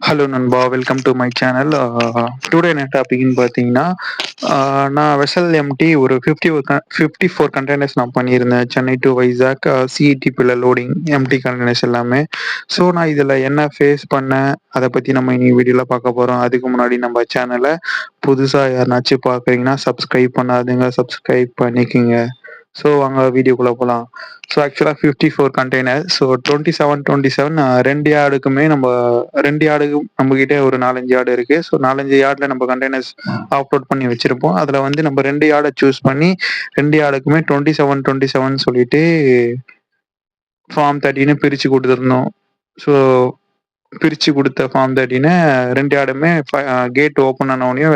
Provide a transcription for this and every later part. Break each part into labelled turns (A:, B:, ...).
A: Hello நண்பா, welcome to my channel. Today என்ன டாபிக்னு பார்த்தீங்கன்னா, நான் வெசல் எம்டி ஒரு 54 கண்டெய்னர்ஸ் நான் பண்ணியிருந்தேன். சென்னை டு வைசாக் சிஇடிபியில் லோடிங் எம்டி கண்டெய்னர்ஸ் எல்லாமே. ஸோ நான் இதில் என்ன ஃபேஸ் பண்ணேன், அதை பற்றி நம்ம இனி வீடியோவில் பார்க்க போகிறோம். அதுக்கு முன்னாடி நம்ம சேனலை புதுசாக யாருனாச்சும் பார்க்குறீங்கன்னா சப்ஸ்கிரைப் பண்ணாதுங்க, சப்ஸ்கிரைப் பண்ணிக்கோங்க. ஸோ வாங்க வீடியோக்குள்ளே போகலாம். ஸோ ஆக்சுவலாக 54 கண்டெய்னர். ஸோ 27 2 யார்டுக்குமே ரெண்டு யார்டுக்கு நம்மகிட்ட ஒரு 4-5 யார்டு இருக்கு. ஸோ 4-5 யார்டில் நம்ம கண்டெய்னர்ஸ் அப்லோட் பண்ணி வச்சிருப்போம். அதில் வந்து நம்ம 2 யார்டை சூஸ் பண்ணி 2 யார்டுக்குமே 27 சொல்லிட்டு ஃபார்ம் 30 பிரித்து கொடுத்துருந்தோம். ஸோ பிரித்து கொடுத்த ஃபார்ம் 30 2 யார்டுமே கேட் ஓப்பன் ஆனவுடனே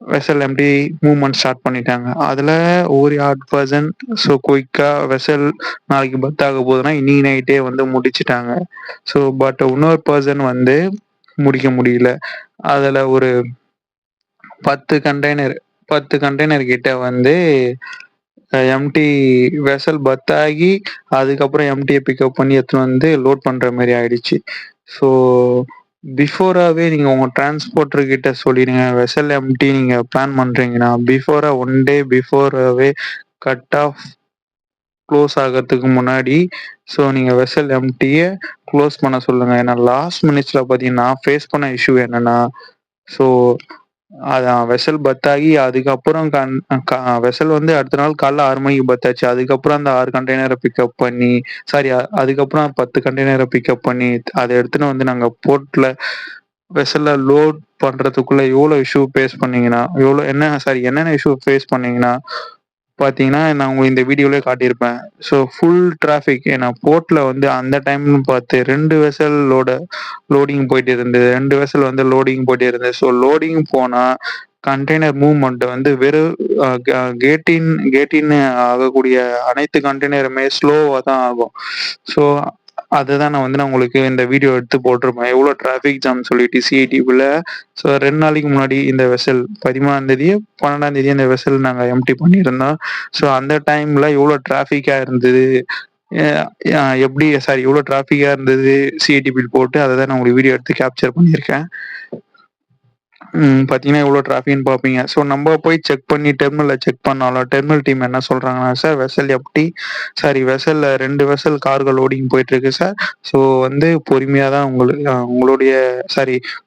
A: வெசல் எம்டி மூவ்மெண்ட் ஸ்டார்ட் பண்ணிட்டாங்க. அதில் ஒரு யார்ட் பர்சன் ஸோ குயிக்காக வெசல் நாளைக்கு பர்த் ஆக போகுதுன்னா இன்னைக்கு நைட்டே வந்து முடிச்சிட்டாங்க. ஸோ பட் இன்னொரு பர்சன் வந்து முடிக்க முடியல. அதில் ஒரு 10 கண்டெய்னர் கிட்ட வந்து எம்டி வெசல் பர்த் ஆகி அதுக்கப்புறம் எம்டியை பிக்கப் பண்ணி எடுத்துன்னு வந்து லோட் பண்ணுற மாதிரி ஆயிடுச்சு. ஸோ பிஃபோராகவே நீங்கள் உங்கள் டிரான்ஸ்போர்ட்டர் கிட்ட சொல்லிடுங்க. வெசல் எம்டி நீங்கள் பிளான் பண்ணுறீங்கன்னா பிஃபோராக 1 டே பிஃபோராகவே கட் ஆஃப் க்ளோஸ் ஆகிறதுக்கு முன்னாடி ஸோ நீங்கள் வெசல் எம்டியை க்ளோஸ் பண்ண சொல்லுங்கள். ஏன்னா லாஸ்ட் மினிட்ஸில் பார்த்தீங்கன்னா ஃபேஸ் பண்ண இஷ்யூ என்னென்னா, ஸோ அதான் வெசல் பத்தாகி அதுக்கப்புறம் வெசல் வந்து அடுத்த நாள் காலைல 6 மணிக்கு பத்தாச்சு. அதுக்கப்புறம் அந்த 6 கண்டெய்னரை பிக்கப் பண்ணி அதுக்கப்புறம் 10 கண்டெய்னரை பிக்கப் பண்ணி அதை எடுத்துன்னு வந்து நாங்கள் போர்ட்டில் வெசலில் லோட் பண்ணுறதுக்குள்ளே எவ்வளோ இஷ்யூ ஃபேஸ் பண்ணீங்கன்னா என்னென்ன இஷ்யூ ஃபேஸ் பண்ணீங்கன்னா பார்த்தீங்கன்னா நான் உங்களுக்கு இந்த வீடியோலேயே காட்டியிருப்பேன். So full traffic. ஏன்னா போர்ட்டில் வந்து அந்த டைம்னு பார்த்து 2 வெசல் லோடிங் போயிட்டு இருந்தது. 2 வெசல் வந்து லோடிங் போயிட்டு இருந்தது. ஸோ லோடிங் போனால் கண்டெய்னர் மூவ்மெண்ட் வந்து வெறும் கேட்டின் ஆகக்கூடிய அனைத்து கண்டெய்னருமே ஸ்லோவாக தான் ஆகும். ஸோ அதுதான் நான் உங்களுக்கு இந்த வீடியோ எடுத்து போட்டிருப்பேன். எவ்வளோ டிராஃபிக் ஜாம் சொல்லிட்டு சிஐடிபியில். ஸோ 2 நாளைக்கு முன்னாடி இந்த வெசல் 13ஆம் 12ஆம் இந்த வெசல் நாங்கள் எம்டி பண்ணியிருந்தோம். ஸோ அந்த டைமில் எவ்வளோ டிராஃபிக்காக இருந்தது, எவ்வளோ டிராஃபிக்காக இருந்தது சிஐடிபியில் போட்டு அதை தான் நான் உங்களுக்கு வீடியோ எடுத்து கேப்சர் பண்ணியிருக்கேன். பார்த்தீங்கன்னா எவ்வளோ டிராஃபிக்னு பார்ப்பீங்க. ஸோ நம்ம போய் செக் பண்ணி டெர்மினலில் செக் பண்ணாலும் டெர்மினல் டீம் என்ன சொல்கிறாங்கன்னா, சார் வெசல் வெசலில் 2 வெசல் கார்கள் லோடிங் போயிட்டுருக்கு சார். ஸோ வந்து பொறுமையாக தான்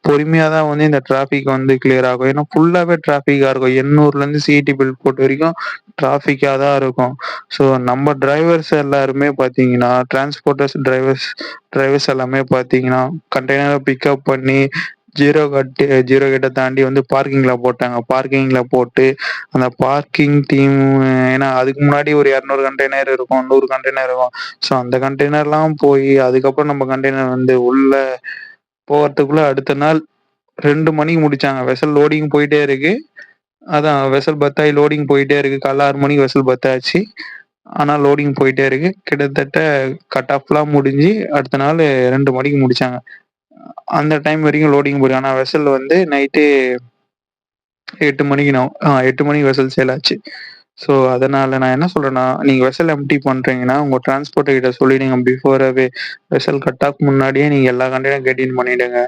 A: பொறுமையாக தான் வந்து இந்த டிராஃபிக் வந்து கிளியர் ஆகும். ஏன்னா ஃபுல்லாகவே டிராஃபிக்காக இருக்கும். எண்ணூர்லேருந்து சிஐடிபில் போட்ட வரைக்கும் டிராஃபிக்காக தான் இருக்கும். ஸோ நம்ம டிரைவர்ஸ் எல்லாருமே பார்த்தீங்கன்னா டிரைவர்ஸ் எல்லாமே பார்த்தீங்கன்னா கண்டெய்னரை பிக்கப் பண்ணி ஜீரோ கேட்டை தாண்டி வந்து பார்க்கிங்கில் போட்டாங்க. பார்க்கிங்கில் போட்டு அந்த பார்க்கிங் டீம், ஏன்னா அதுக்கு முன்னாடி ஒரு 200 கண்டெய்னர் இருக்கும், 100 கண்டெய்னர் இருக்கும். ஸோ அந்த கண்டெய்னர்லாம் போய் அதுக்கப்புறம் நம்ம கண்டெய்னர் வந்து உள்ளே போகிறதுக்குள்ளே அடுத்த நாள் 2 மணிக்கு முடித்தாங்க. வெசல் லோடிங் போயிட்டே இருக்கு. அதான் வெசல் பத்தாயி லோடிங் போயிட்டே இருக்கு. காலைல 6 மணிக்கு வெசல் பத்தாச்சு. ஆனால் லோடிங் போயிட்டே இருக்கு. கிட்டத்தட்ட கட் ஆஃப்லாம் முடிஞ்சு அடுத்த நாள் 2 மணிக்கு முடித்தாங்க. அந்த டைம் வரைக்கும் லோடிங் போயிருக்கு. ஆனால் வெசல் வந்து நைட்டு 8 மணிக்கு வெசல் சேல் ஆச்சு. ஸோ அதனால் நான் என்ன சொல்கிறேன்னா, நீங்கள் வெசல் எம்டி பண்ணுறீங்கன்னா உங்கள் டிரான்ஸ்போர்ட்டர் கிட்ட சொல்லிடுங்க. பிஃபோராகவே வெசல் கட் ஆஃப் முன்னாடியே நீங்கள் எல்லா கண்டெய்னரும் கெட்டின் பண்ணிவிடுங்க.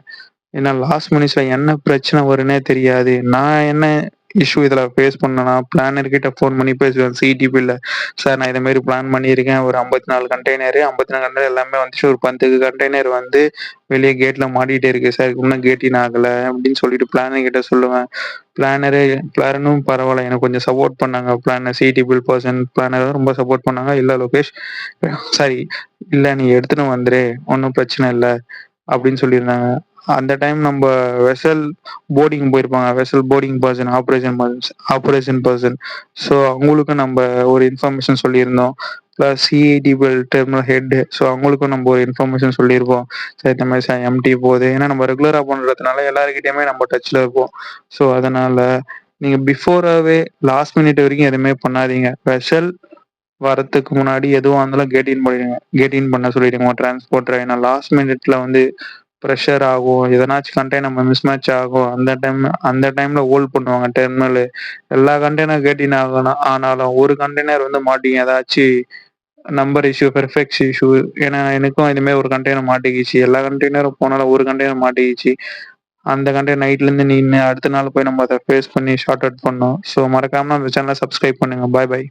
A: ஏன்னா லாஸ்ட் மினிட்ஸில் என்ன பிரச்சனை வருன்னே தெரியாது. நான் என்ன இஷ்யூ இதில் ஃபேஸ் பண்ணேன்னா, பிளானர்கிட்ட ஃபோன் பண்ணி பேசுவேன் சிஇடிபியில். சார் நான் இதேமாரி பிளான் பண்ணியிருக்கேன். ஒரு 54 கண்டெய்னர் எல்லாமே வந்துச்சு. ஒரு 10 கண்டெய்னர் வந்து வெளியே கேட்டில் மாட்டிகிட்டே இருக்குது சார், இன்னும் கேட்டின் ஆகலை அப்படின்னு சொல்லிட்டு பிளானர்கிட்ட சொல்லுவேன். பிளானரும் பரவாயில்ல, எனக்கு கொஞ்சம் சப்போர்ட் பண்ணாங்க. சிஇடிபில் பர்சன் பிளானர் ரொம்ப சப்போர்ட் பண்ணாங்க. இல்லை லோகேஷ், இல்லை நீ எடுத்துன்னு வந்துரு, ஒன்றும் பிரச்சனை இல்லை அப்படின்னு சொல்லியிருந்தாங்க. அந்த டைம் நம்ம வெசல் போர்டிங் போயிருப்பாங்க. Vessel boarding person, operation person. So அவங்களுக்கும் நம்ம ஒரு இன்ஃபர்மேஷன் சொல்லியிருந்தோம். ப்ளஸ் சிஐடிபிஎல் டெர்மினல் ஹெட், ஸோ அவங்களுக்கும் நம்ம ஒரு இன்ஃபர்மேஷன் சொல்லியிருப்போம். சார் இந்த மாதிரி சார் எம்டி போகுது. ஏன்னா நம்ம ரெகுலராக பண்ணுறதுனால எல்லாருக்கிட்டையுமே நம்ம டச்சில் இருப்போம். ஸோ அதனால் நீங்கள் பிஃபோராகவே லாஸ்ட் மினிட் வரைக்கும் எதுவுமே பண்ணாதீங்க. வெசல் வரத்துக்கு முன்னாடி எதுவாக இருந்தாலும் கேட் இன் பண்ண சொல்லிடுங்க டிரான்ஸ்போர்ட்டரை. ஏன்னா லாஸ்ட் மினிட்ல வந்து ப்ரெஷர் ஆகும், எதனாச்சும் கண்டெய்னர் மிஸ் மேட்ச் ஆகும். அந்த டைம்ல ஹோல்ட் பண்ணுவாங்க டெர்மினல். எல்லா கண்டெய்னர் கேட்டின் ஆனாலும் ஒரு கண்டெய்னர் வந்து மாட்டிங்க ஏதாச்சும் நம்பர் இஷ்யூ, பெர்ஃபெக்ட்ஸ் இஷ்யூ. ஏன்னா எனக்கும் இதுமாரி ஒரு கண்டெய்னர் மாட்டிக்கிச்சு. எல்லா கண்டெய்னரும் போனாலும் ஒரு கண்டெய்னர் மாட்டிக்கிச்சு. அந்த கண்டெய்னர் நைட்லேருந்து நின்னு அடுத்த நாள் போய் நம்ம அத ஃபேஸ் பண்ணி ஷார்ட் அவுட் பண்ணோம். ஸோ மறக்காம அந்த சேனல சப்ஸ்கிரைப் பண்ணுங்க. பாய் பாய்.